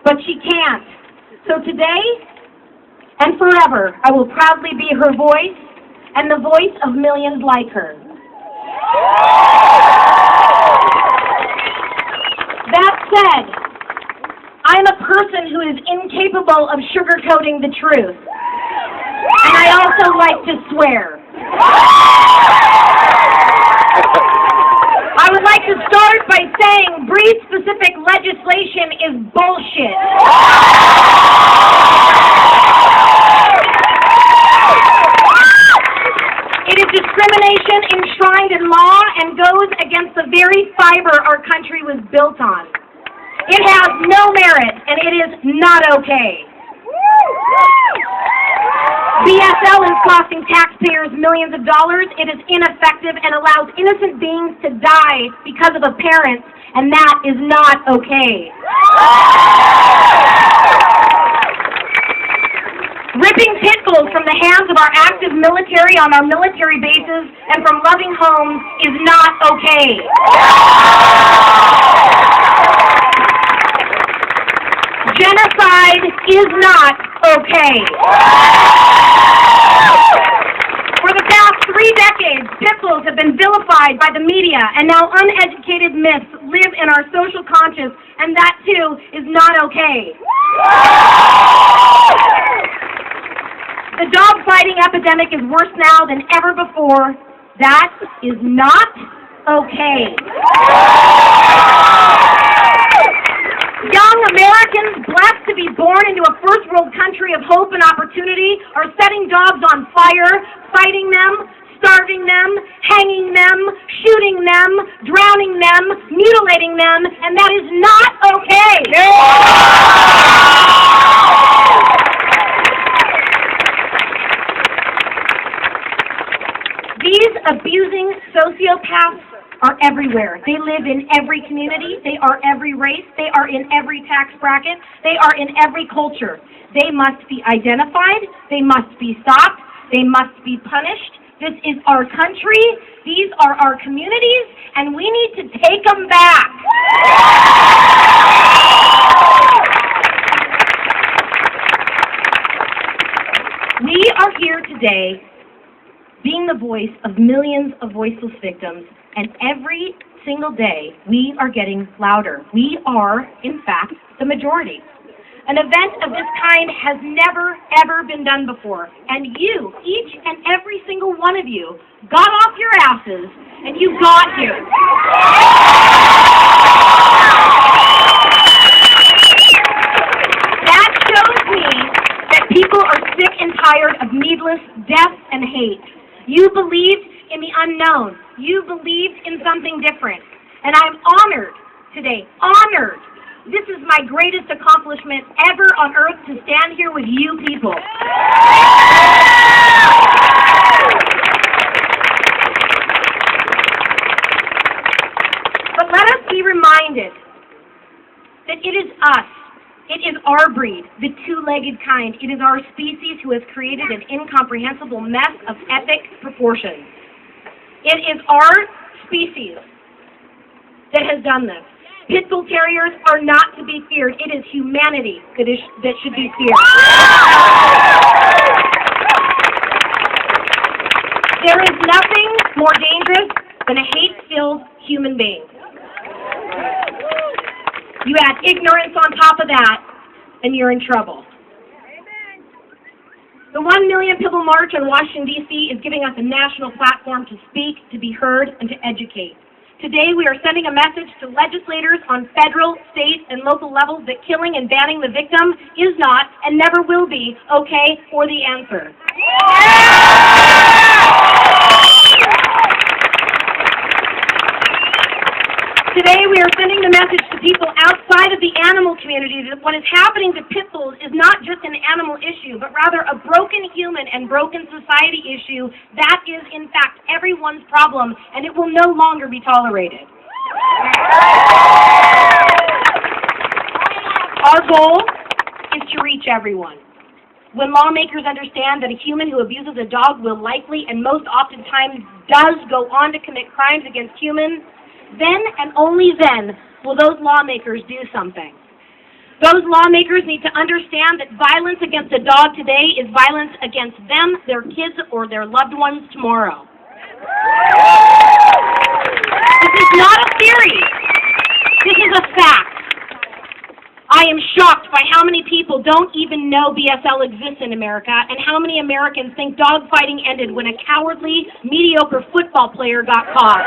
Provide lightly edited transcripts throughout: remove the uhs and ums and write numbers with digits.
but she can't. So today and forever, I will proudly be her voice and the voice of millions like her. That said, I am a person who is incapable of sugarcoating the truth. And I also like to swear. I would like to start by saying breed-specific legislation is bullshit. It is discrimination enshrined in law and goes against the very fiber our country was built on. It has no merit, and it is not okay. BSL is costing taxpayers millions of dollars. It is ineffective and allows innocent beings to die because of a parent, and that is not okay. Ripping pit bulls from the hands of our active military on our military bases and from loving homes is not okay. Genocide is not okay. For the past 3 decades, pit bulls have been vilified by the media, and now uneducated myths live in our social conscience, and that too is not okay. The dog fighting epidemic is worse now than ever before. That is not okay. Young Americans blessed to be born into a first world country of hope and opportunity are setting dogs on fire, fighting them, starving them, hanging them, shooting them, drowning them, mutilating them, and that is not okay. These abusing sociopaths are everywhere. They live in every community. They are every race. They are in every tax bracket. They are in every culture. They must be identified. They must be stopped. They must be punished. This is our country. These are our communities, and we need to take them back. We are here today being the voice of millions of voiceless victims, and every single day we are getting louder. We are, in fact, the majority. An event of this kind has never, ever been done before, and you, each and every single one of you, got off your asses, and you got here. That shows me that people are sick and tired of needless death and hate. You believed in the unknown. You believed in something different. And I'm honored today, honored. This is my greatest accomplishment ever on earth, to stand here with you people. But let us be reminded that it is us. It is our breed, the two-legged kind. It is our species who has created an incomprehensible mess of epic proportions. It is our species that has done this. Pit bull terriers are not to be feared. It is humanity that should be feared. There is nothing more dangerous than a hate-filled human being. You add ignorance on top of that, and you're in trouble. The 1 million Pibble March in Washington, D.C. is giving us a national platform to speak, to be heard, and to educate. Today we are sending a message to legislators on federal, state, and local levels that killing and banning the victim is not, and never will be, okay or the answer. Today we are sending the message to people outside of the animal community that what is happening to pit bulls is not just an animal issue, but rather a broken human and broken society issue that is, in fact, everyone's problem, and it will no longer be tolerated. Our goal is to reach everyone. When lawmakers understand that a human who abuses a dog will likely and most oftentimes does go on to commit crimes against humans, then and only then will those lawmakers do something. Those lawmakers need to understand that violence against a dog today is violence against them, their kids, or their loved ones tomorrow. This is not a theory. This is a fact. I am shocked by how many people don't even know BSL exists in America and how many Americans think dogfighting ended when a cowardly, mediocre football player got caught.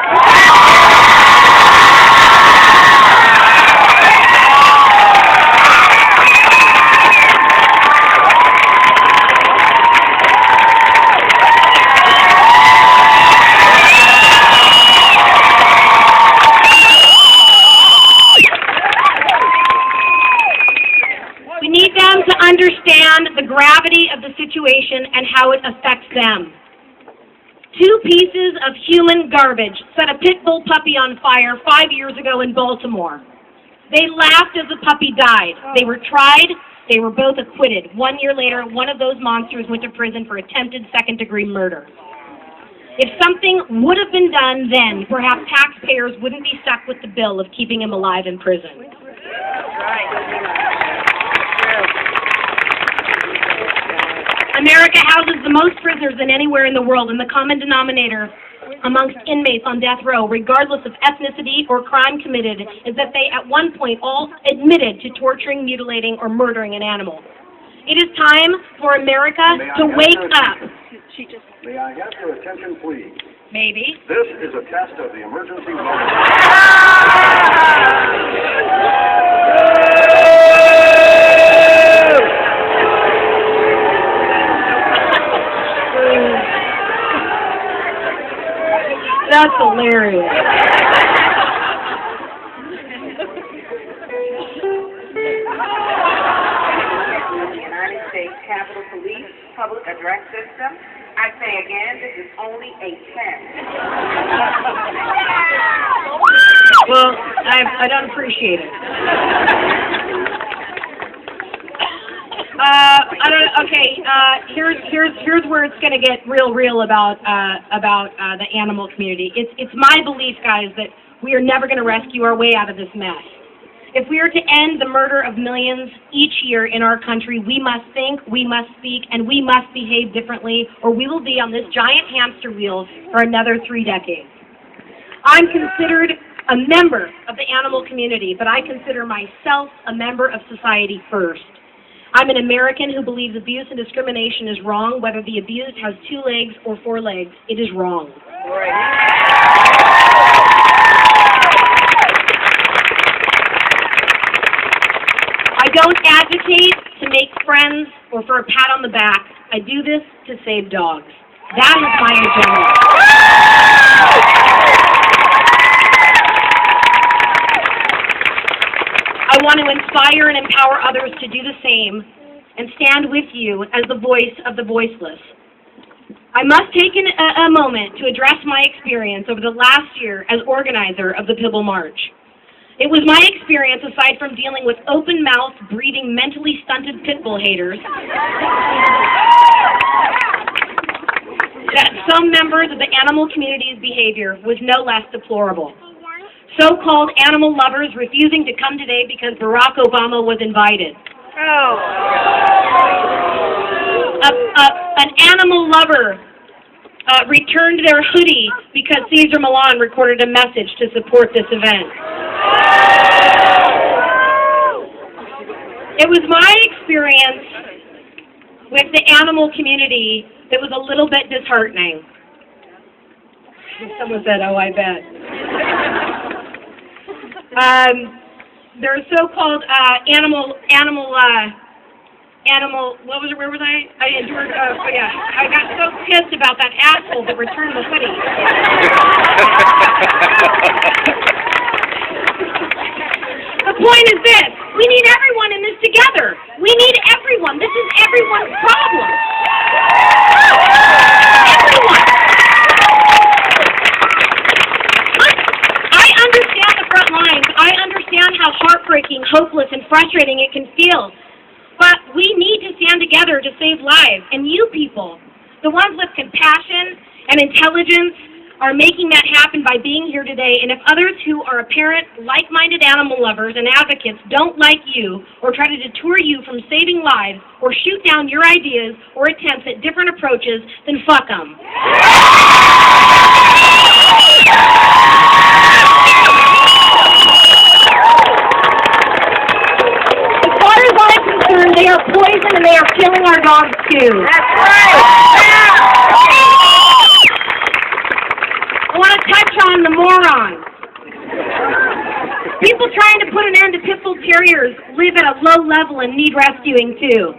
Understand the gravity of the situation and how it affects them. 2 pieces of human garbage set a pit bull puppy on fire 5 years ago in Baltimore. They laughed as the puppy died. They were tried. They were both acquitted. 1 year later, one of those monsters went to prison for attempted second-degree murder. If something would have been done then, perhaps taxpayers wouldn't be stuck with the bill of keeping him alive in prison. America houses the most prisoners than anywhere in the world, and the common denominator amongst inmates on death row, regardless of ethnicity or crime committed, is that they at one point all admitted to torturing, mutilating, or murdering an animal. It is time for America to wake up. May I have your attention, please? Maybe. This is a test of the emergency room. That's hilarious. United States Capitol Police Public Address System. I say again, this is only a test. Well, I don't appreciate it. Here's where it's going to get real about the animal community. It's my belief, guys, that we are never going to rescue our way out of this mess. If we are to end the murder of millions each year in our country, we must think, we must speak, and we must behave differently, or we will be on this giant hamster wheel for another 3 decades. I'm considered a member of the animal community, but I consider myself a member of society first. I'm an American who believes abuse and discrimination is wrong, whether the abused has 2 legs or 4 legs. It is wrong. I don't advocate to make friends or for a pat on the back. I do this to save dogs. That is my agenda. I want to inspire and empower others to do the same and stand with you as the voice of the voiceless. I must take a moment to address my experience over the last year as organizer of the Pibble March. It was my experience, aside from dealing with open-mouthed, breeding, mentally stunted pit bull haters, that some members of the animal community's behavior was no less deplorable. So-called animal lovers refusing to come today because Barack Obama was invited. An animal lover returned their hoodie because Cesar Millan recorded a message to support this event. It was my experience with the animal community that was a little bit disheartening. Someone said, "Oh, I bet." There's so-called animal. What was it? Where was I? I endured. Yeah, I got so pissed about that asshole that returned the hoodie. The point is this: we need everyone in this together. We need everyone. This is everyone's problem. Everyone. I understand the front lines. I understand how heartbreaking, hopeless, and frustrating it can feel. But we need to stand together to save lives. And you people, the ones with compassion and intelligence, are making that happen by being here today, and if others who are apparent like-minded animal lovers and advocates don't like you or try to deter you from saving lives or shoot down your ideas or attempts at different approaches, then fuck them. As far as I'm concerned, they are poison and they are killing our dogs too. That's right. I want to touch on the morons. People trying to put an end to pit bull terriers live at a low level and need rescuing too.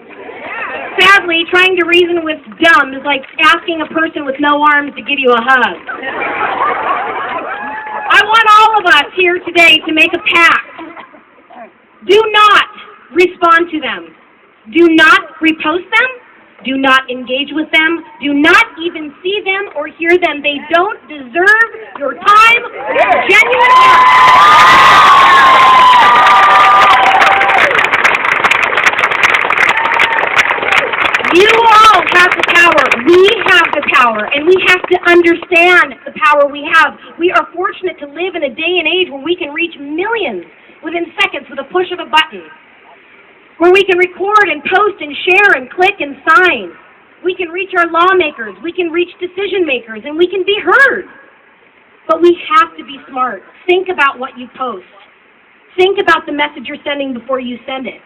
Sadly, trying to reason with dumb is like asking a person with no arms to give you a hug. I want all of us here today to make a pact. Do not respond to them. Do not repost them. Do not engage with them. Do not even see them or hear them. They don't deserve your time or your genuine You all have the power. We have the power, and we have to understand the power we have. We are fortunate to live in a day and age where we can reach millions within seconds with a push of a button, where we can record and post and share and click and sign. We can reach our lawmakers, we can reach decision makers, and we can be heard. But we have to be smart. Think about what you post. Think about the message you're sending before you send it.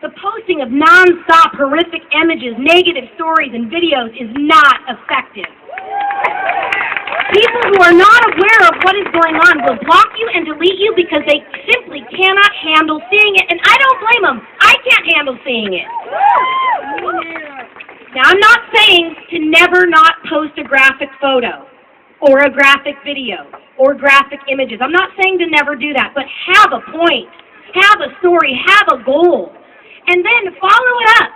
The posting of non-stop horrific images, negative stories, and videos is not effective. People who are not aware of what is going on will block you and delete you because they simply cannot handle seeing it, and I don't blame them. I can't handle seeing it. Now, I'm not saying to never not post a graphic photo or a graphic video or graphic images. I'm not saying to never do that, but have a point, have a story, have a goal, and then follow it up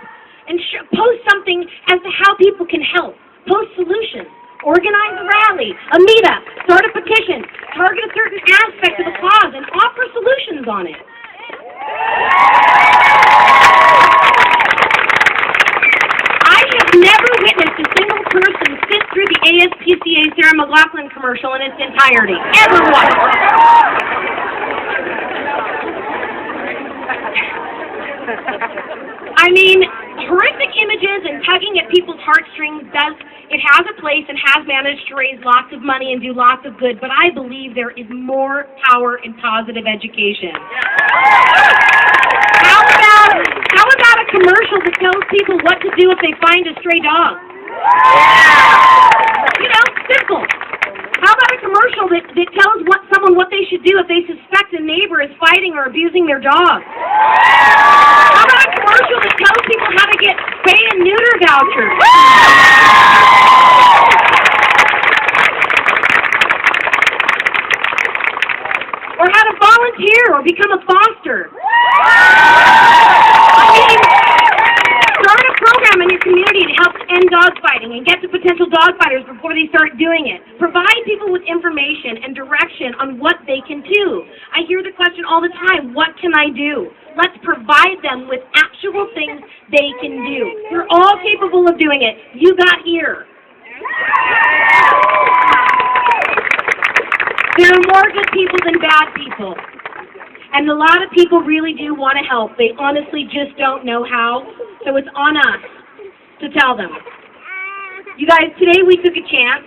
and post something as to how people can help. Post solutions. Organize a rally, a meetup, start a petition, target a certain aspect of a cause, and offer solutions on it. I have never witnessed a single person sit through the ASPCA Sarah McLachlan commercial in its entirety. Ever once. I mean, horrific images and tugging at people's heartstrings has a place and has managed to raise lots of money and do lots of good, but I believe there is more power in positive education. How about a commercial that tells people what to do if they find a stray dog? You know, simple. How about a commercial that tells someone what they should do if they suspect a neighbor is fighting or abusing their dog? How about a commercial that tells people how to get spay and neuter vouchers? Or how to volunteer or become a foster? I mean, start a program in your community to help end dog fighting and get to potential dog fighters before they start doing it. Provide people with information and direction on what they can do. I hear the question all the time, what can I do? Let's provide them with actual things they can do. You're all capable of doing it. You got here. There are more good people than bad people. And a lot of people really do want to help. They honestly just don't know how. So it's on us to tell them. You guys, today we took a chance.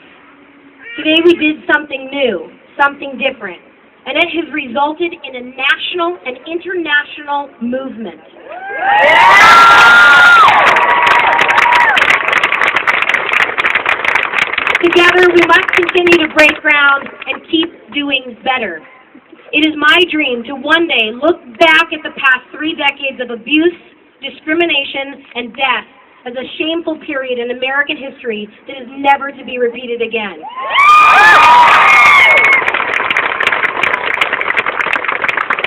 Today we did something new, something different. And it has resulted in a national and international movement. Together, we must continue to break ground and keep doing better. It is my dream to one day look back at the past 3 decades of abuse, discrimination, and death as a shameful period in American history that is never to be repeated again.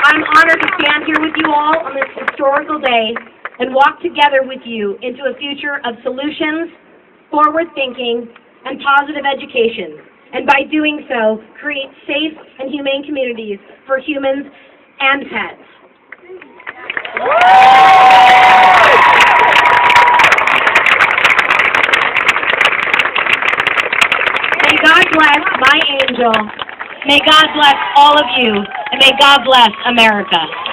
I'm honored to stand here with you all on this historical day and walk together with you into a future of solutions, forward thinking, and positive education, and by doing so, create safe and humane communities for humans and pets. May God bless my Angel. May God bless all of you, and may God bless America.